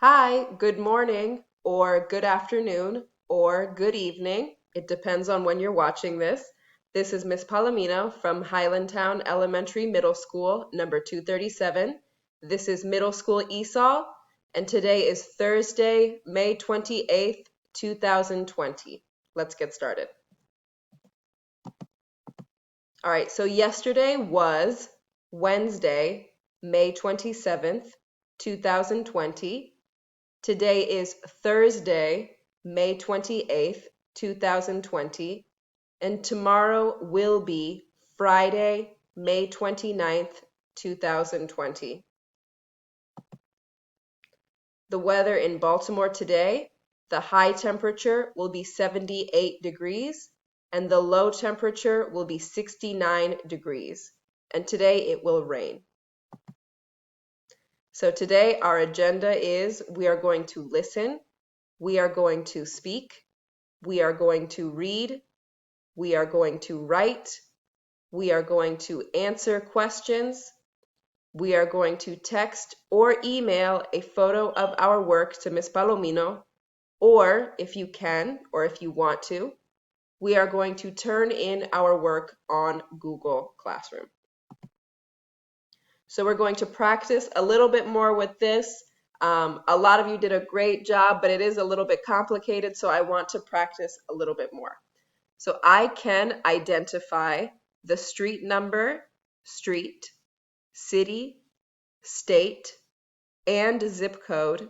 Hi, good morning, or good afternoon, or good evening. It depends on when you're watching this. This is Miss Palomino from Highlandtown Elementary Middle School, number 237. This is Middle School ESOL, and today is Thursday, May 28th, 2020. Let's get started. All right, so yesterday was Wednesday, May 27th, 2020. Today is Thursday, May 28th, 2020, and tomorrow will be Friday, May 29th, 2020. The weather in Baltimore today, the high temperature will be 78 degrees and the low temperature will be 69 degrees. And today it will rain. So today our agenda is we are going to listen, we are going to speak, we are going to read, we are going to write, we are going to answer questions, we are going to text or email a photo of our work to Ms. Palomino, or if you can, or if you want to, we are going to turn in our work on Google Classroom. So we're going to practice a little bit more with this. A lot of you did a great job, but it is a little bit complicated, so I want to practice a little bit more. So I can identify the street number, street, city, state, and zip code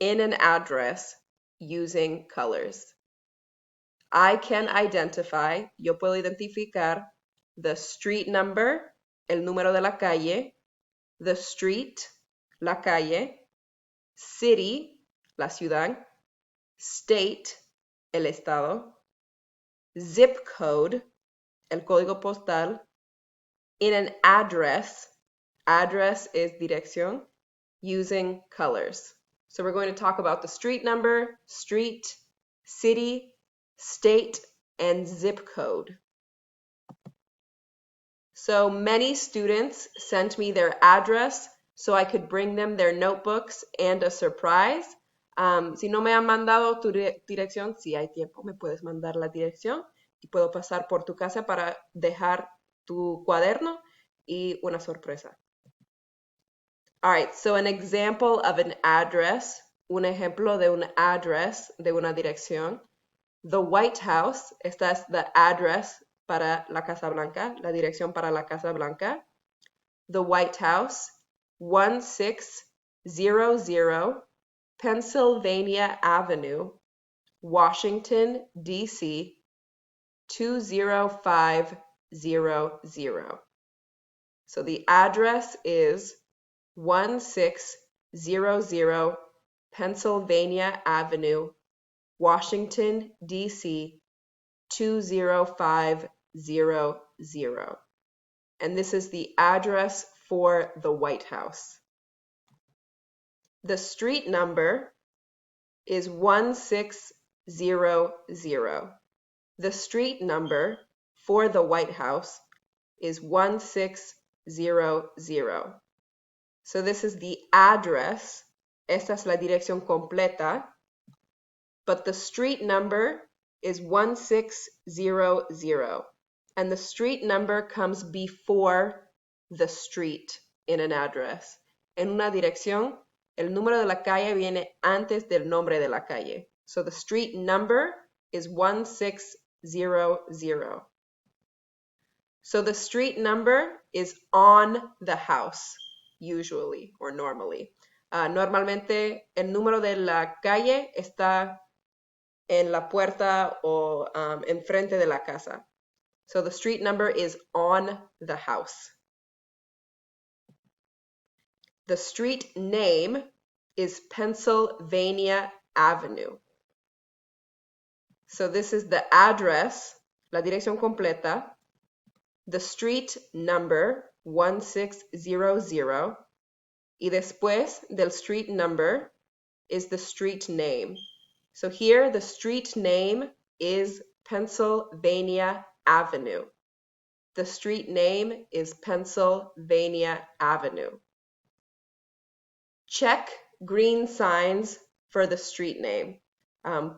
in an address using colors. I can identify, yo puedo identificar the street number, el número de la calle, the street, la calle, city, la ciudad, state, el estado, zip code, el código postal, in an address, address is dirección, using colors. So we're going to talk about the street number, street, city, state, and zip code. So many students sent me their address so I could bring them their notebooks and a surprise. Si no me han mandado tu dirección, si hay tiempo, me puedes mandar la dirección y puedo pasar por tu casa para dejar tu cuaderno y una sorpresa. All right, so an example of an address, un ejemplo de un address, de una dirección. The White House, esta es the address para la Casa Blanca, la dirección para la Casa Blanca. The White House, 1600 Pennsylvania Avenue, Washington, D.C., 20500. So the address is 1600 Pennsylvania Avenue, Washington, D.C., 20500. And this is the address for the White House. The street number is 1600. The street number for the White House is 1600. So this is the address. Esta es la dirección completa. But the street number is 1600. And the street number comes before the street in an address. En una dirección, el número de la calle viene antes del nombre de la calle. So the street number is 1600. So the street number is on the house, usually or normally. Normalmente el número de la calle está en la puerta o enfrente de la casa. So the street number is on the house. The street name is Pennsylvania Avenue. So this is the address, la dirección completa, the street number 1600, y después del street number is the street name. So here the street name is Pennsylvania Avenue. The street name is Pennsylvania Avenue. Check green signs for the street name.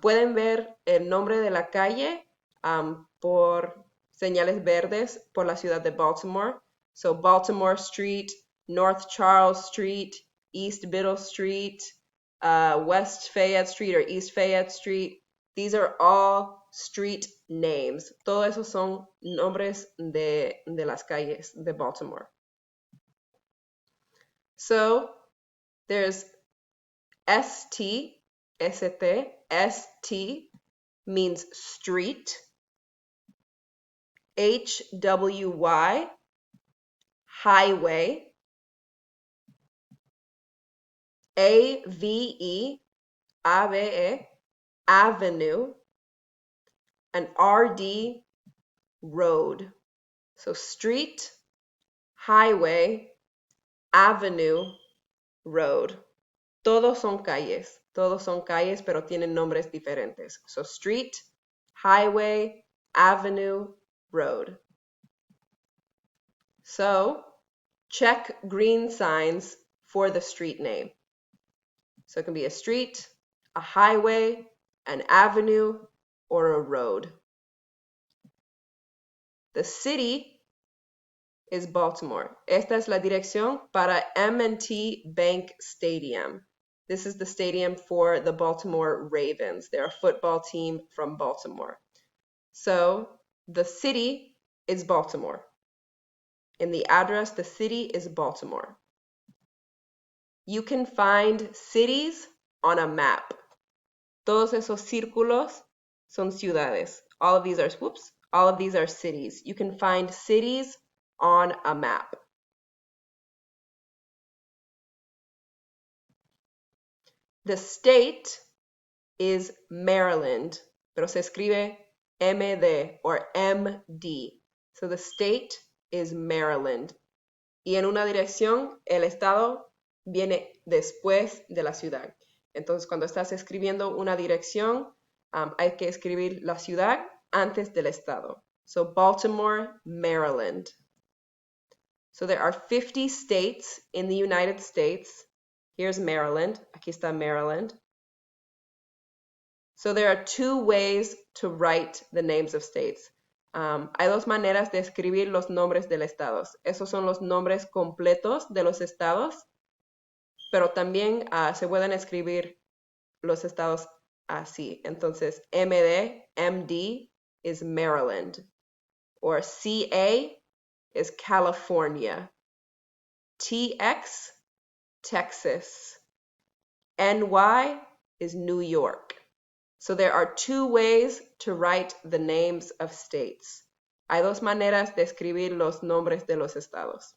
Pueden ver el nombre de la calle por señales verdes por la ciudad de Baltimore. So Baltimore Street, North Charles Street, East Middle Street, West Fayette Street or East Fayette Street. These are all street names. Todo eso son nombres de las calles de Baltimore. So there's ST, ST, ST means street. HWY, highway. AVE, AVE, avenue. And RD, road. So street, highway, avenue, road. Todos son calles, pero tienen nombres diferentes. So street, highway, avenue, road. So check green signs for the street name. So it can be a street, a highway, an avenue, or a road. The city is Baltimore. Esta es la dirección para M&T Bank Stadium. This is the stadium for the Baltimore Ravens. They're a football team from Baltimore. So the city is Baltimore. In the address, the city is Baltimore. You can find cities on a map. Todos esos círculos son ciudades. All of these are cities. You can find cities on a map. The state is Maryland, pero se escribe MD or MD. So the state is Maryland. Y en una dirección, el estado viene después de la ciudad. Entonces, cuando estás escribiendo una dirección, hay que escribir la ciudad antes del estado. So Baltimore, Maryland. So there are 50 states in the United States. Here's Maryland. Aquí está Maryland. So there are two ways to write the names of states. Hay dos maneras de escribir los nombres de los estados. Esos son los nombres completos de los estados, pero también se pueden escribir los estados así. Entonces, MD is Maryland, or CA is California, TX, Texas, NY is New York. So there are two ways to write the names of states. Hay dos maneras de escribir los nombres de los estados.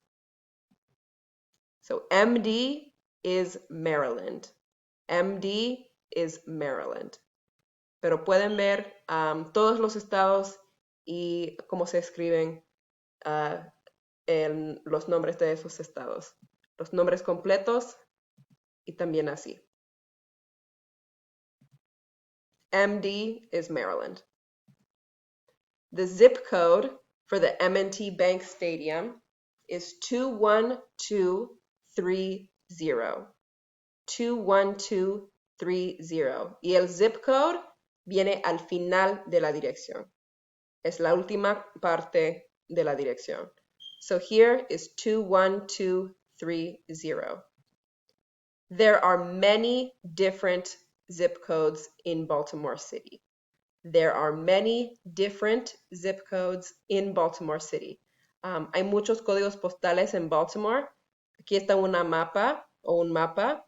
So MD is Maryland. MD is Maryland. Pero pueden ver todos los estados y cómo se escriben en los nombres de esos estados. Los nombres completos y también así. MD is Maryland. The zip code for the M&T Bank Stadium is 21230. 21230. Y el zip code viene al final de la dirección. Es la última parte de la dirección. So here is 21230. There are many different zip codes in Baltimore City. There are many different zip codes in Baltimore City. Hay muchos códigos postales en Baltimore. Aquí está un mapa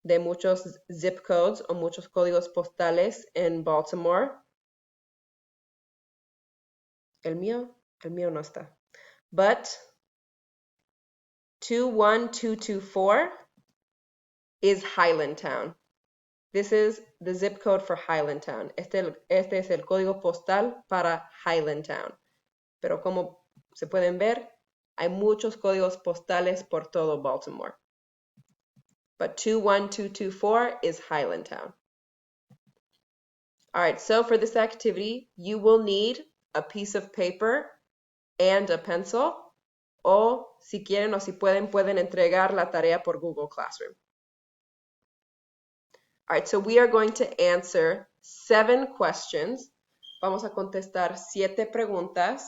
de muchos zip codes o muchos códigos postales en Baltimore. El mío no está. But 21224 is Highlandtown. This is the zip code for Highlandtown. Este es el código postal para Highlandtown. Pero como se pueden ver, hay muchos códigos postales por todo Baltimore. But 21224 is Highlandtown. All right, so for this activity, you will need a piece of paper and a pencil. O si quieren o si pueden entregar la tarea por Google Classroom. All right, so we are going to answer 7 questions. Vamos a contestar 7 preguntas,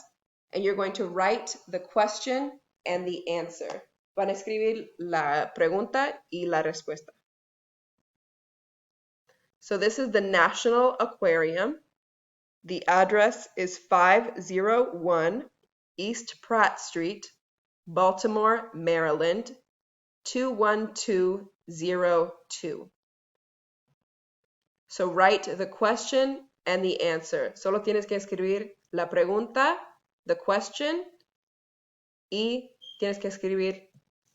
and you're going to write the question and the answer. Van a escribir la pregunta y la respuesta. So this is the National Aquarium. The address is 501 East Pratt Street, Baltimore, Maryland, 21202. So write the question and the answer. Solo tienes que escribir la pregunta, the question, y tienes que escribir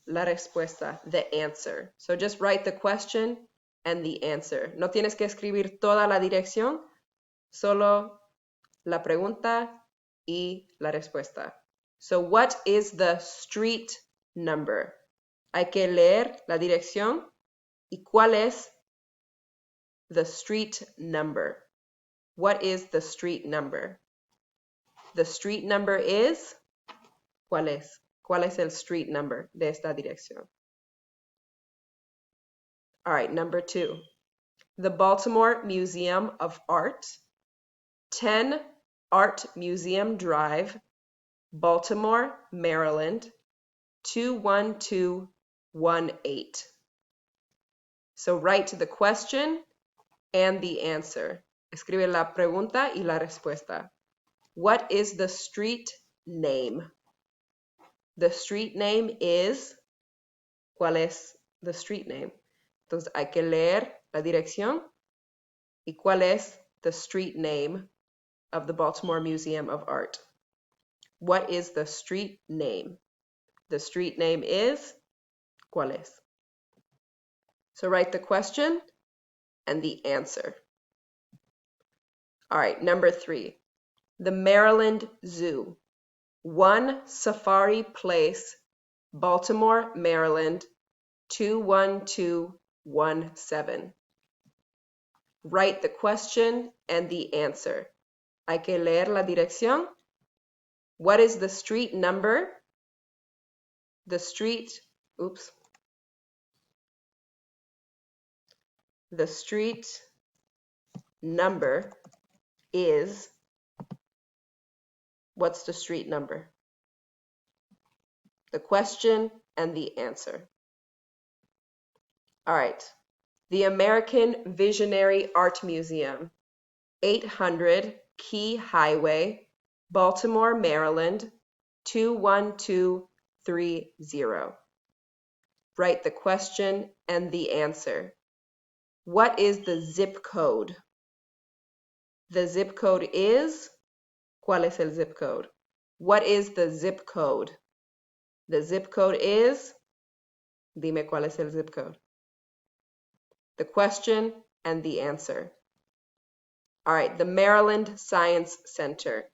la respuesta, the answer. So just write the question and the answer. No tienes que escribir toda la dirección, solo la pregunta y la respuesta. So what is the street number? Hay que leer la dirección y cuál es the street number. What is the street number? The street number is, ¿cuál es? ¿Cuál es el street number de esta dirección? All right, number 2. The Baltimore Museum of Art, 10 Art Museum Drive, Baltimore, Maryland, 21218. So write the question and the answer. Escribe la pregunta y la respuesta. What is the street name? The street name is, ¿cuál es the street name? Entonces hay que leer la dirección y cuál es the street name of the Baltimore Museum of Art. What is the street name? The street name is, ¿cuál es? So write the question and the answer. All right, number 3. The Maryland Zoo, 1 Safari Place, Baltimore, Maryland, 21217. Write the question and the answer. Hay que leer la dirección. What is the street number? The street number is, what's the street number? The question and the answer. All right. The American Visionary Art Museum, 800 Key Highway, Baltimore, Maryland, 21230. Write the question and the answer. What is the zip code? The zip code is, ¿cuál es el zip code? What is the zip code? The zip code is, dime cuál es el zip code. The question and the answer. All right, the Maryland Science Center,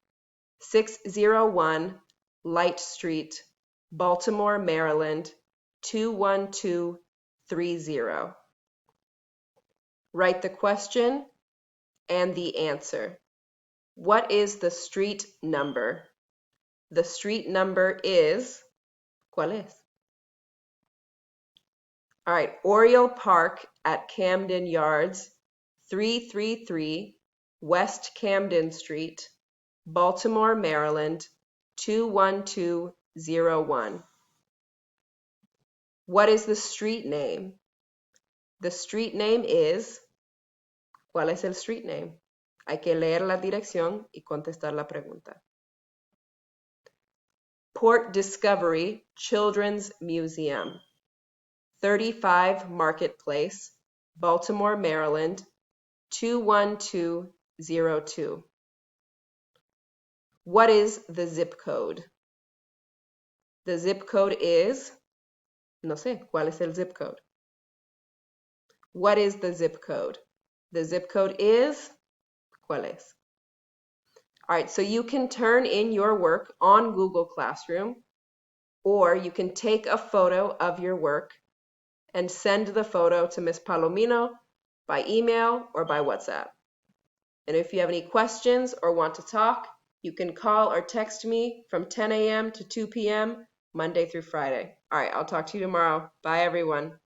601 Light Street, Baltimore, Maryland, 21230. Write the question and the answer. What is the street number? The street number is, ¿cuál es? All right, Oriole Park at Camden Yards, 333 West Camden Street, Baltimore, Maryland, 21201. What is the street name? The street name is, ¿cuál es el street name? Hay que leer la dirección y contestar la pregunta. Port Discovery Children's Museum, 35 Marketplace, Baltimore, Maryland, 21202. What is the zip code? The zip code is, no sé, ¿cuál es el zip code? What is the zip code? The zip code is, ¿cuál es? All right, so you can turn in your work on Google Classroom, or you can take a photo of your work and send the photo to Ms. Palomino by email or by WhatsApp. And if you have any questions or want to talk, you can call or text me from 10 a.m. to 2 p.m. Monday through Friday. All right, I'll talk to you tomorrow. Bye, everyone.